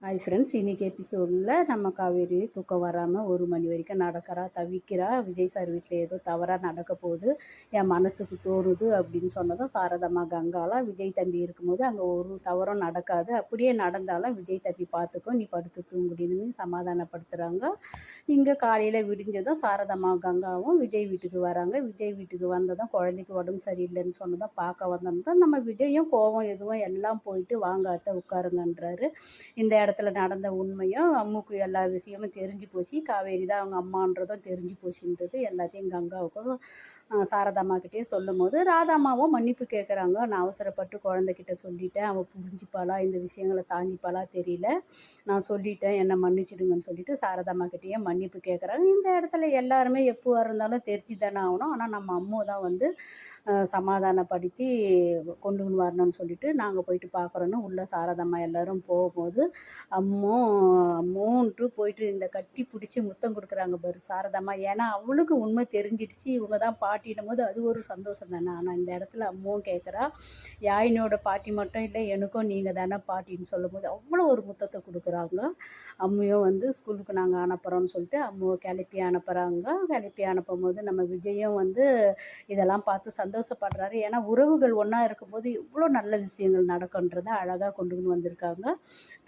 Hi friends, இன்றைக்கி எபிசோடில் நம்ம காவேரி தூக்கம் வராமல் 1 மணி வரைக்கும் நடக்கிறா, தவிக்கிறா. விஜய் சார் வீட்டில் ஏதோ தவறாக நடக்க போகுது, என் மனசுக்கு தோணுது அப்படின்னு சொன்னதும் சாரதம்மா கங்காலாம் விஜய் தம்பி இருக்கும்போது அங்கே ஒரு தவறும் நடக்காது, அப்படியே நடந்தாலும் விஜய் தம்பி பார்த்துக்கோ, நீ படுத்து தூங்குடின்னு சமாதானப்படுத்துகிறாங்க. இங்கே காலையில் விடிஞ்சதும் சாரதம்மா கங்காவும் விஜய் வீட்டுக்கு வராங்க. விஜய் வீட்டுக்கு வந்ததும் குழந்தைக்கு உடம்பு சரியில்லைன்னு சொன்னதும் பார்க்க வந்தோம். நம்ம விஜயும் கோவம் எதுவும் எல்லாம் போயிட்டு வாங்க அத்தை உட்காருங்கன்றாரு. இந்த இடத்துல நடந்த உண்மையும் அம்முக்கு எல்லா விஷயமும் தெரிஞ்சு போச்சு, காவேரி தான் அவங்க அம்மான்றதும் தெரிஞ்சு போச்சுன்றது எல்லாத்தையும் கங்காவுக்கும் சாரதாம்மாக்கிட்டே சொல்லும் போது ராதாம்மாவும் மன்னிப்பு கேட்குறாங்க. நான் அவசரப்பட்டு குழந்தைகிட்ட சொல்லிட்டேன், அவள் புரிஞ்சுப்பாளா, இந்த விஷயங்களை தாங்கிப்பாளா தெரியல, நான் சொல்லிட்டேன், என்னை மன்னிச்சிடுங்கன்னு சொல்லிட்டு சாரதாம்மாக்கிட்டேயே மன்னிப்பு கேட்குறாங்க. இந்த இடத்துல எல்லாருமே எப்போவா இருந்தாலும் தெரிஞ்சு தானே ஆகணும். ஆனால் நம்ம அம்மு தான் வந்து சமாதானப்படுத்தி கொண்டு வரணும்னு சொல்லிட்டு நாங்கள் போயிட்டு பார்க்குறோன்னு உள்ள சாரதாம்மா எல்லோரும் போகும்போது அம்மோன்ட்டு போயிட்டு இந்த கட்டி பிடிச்சி முத்தம் கொடுக்குறாங்க பாரு சாரதாம்மா. ஏன்னா அவளுக்கு உண்மை தெரிஞ்சிடுச்சு, இவங்க தான் பாட்டினும் போது அது ஒரு சந்தோஷம் தானே. ஆனால் இந்த இடத்துல அம்மும் கேட்குறா, யாயினோட பாட்டி மட்டும் இல்லை, எனக்கும் நீங்கள் தானே பாட்டின்னு சொல்லும் போது அவ்வளோ ஒரு முத்தத்தை கொடுக்குறாங்க. அம்மையும் வந்து ஸ்கூலுக்கு நாங்கள் அனுப்புகிறோன்னு சொல்லிட்டு அம்முவை கிளப்பி அனுப்புகிறாங்க. கிளப்பி அனுப்பும் போது நம்ம விஜயும் வந்து இதெல்லாம் பார்த்து சந்தோஷப்படுறாரு. ஏன்னா உறவுகள் ஒன்றா இருக்கும்போது எவ்வளோ நல்ல விஷயங்கள் நடக்குன்றதை அழகாக கொண்டுன்னு வந்திருக்காங்க.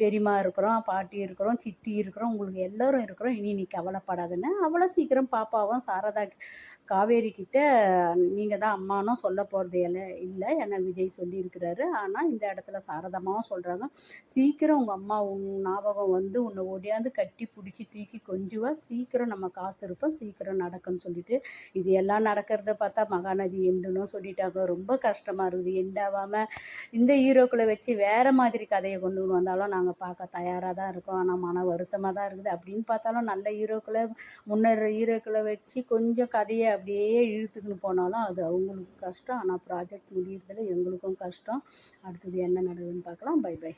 பெரியம்மா இருக்கிறோம், பாட்டி இருக்கிறோம், சித்தி இருக்கிறோம், உங்களுக்கு எல்லோரும் இருக்கிறோம், இனி நீ கவலைப்படாதுன்னு அவ்வளோ சீக்கிரம் பாப்பாவும் சாரதா காவேரி கிட்ட நீங்கள் தான் அம்மானும் சொல்ல போகிறது இல்லை என விஜய் சொல்லியிருக்கிறாரு. ஆனால் இந்த இடத்துல சாரதாம்மாவும் சொல்கிறாங்க, சீக்கிரம் உங்கள் அம்மா ஞாபகம் வந்து உன்னை ஒடியாந்து கட்டி பிடிச்சி தூக்கி கொஞ்சுவா, சீக்கிரம் நம்ம காத்திருப்போம், சீக்கிரம் நடக்குன்னு சொல்லிட்டு இது எல்லாம் நடக்கிறத பார்த்தா மகாநதி எண்டுன்னு சொல்லிட்டாங்க. ரொம்ப கஷ்டமாக இருக்குது. எண்டாகாமல் இந்த ஹீரோக்களை வச்சு வேறு மாதிரி கதையை கொண்டு வந்தாலும் நாங்கள் பார்க்க தயாராக தான் இருக்கோம். ஆனால் மன வருத்தமாக தான் இருக்குது. அப்படின்னு பார்த்தாலும் நல்ல ஹீரோக்களை முன்னேற ஹீரோக்களை வச்சு கொஞ்சம் கதையை அப்படியே இழுத்துக்கின்னு போனாலும் அது அவங்களுக்கு கஷ்டம். ஆனால் ப்ராஜெக்ட் முடியறதில் எங்களுக்கும் கஷ்டம். அடுத்தது என்ன நடக்குதுன்னு பார்க்கலாம். Bye by.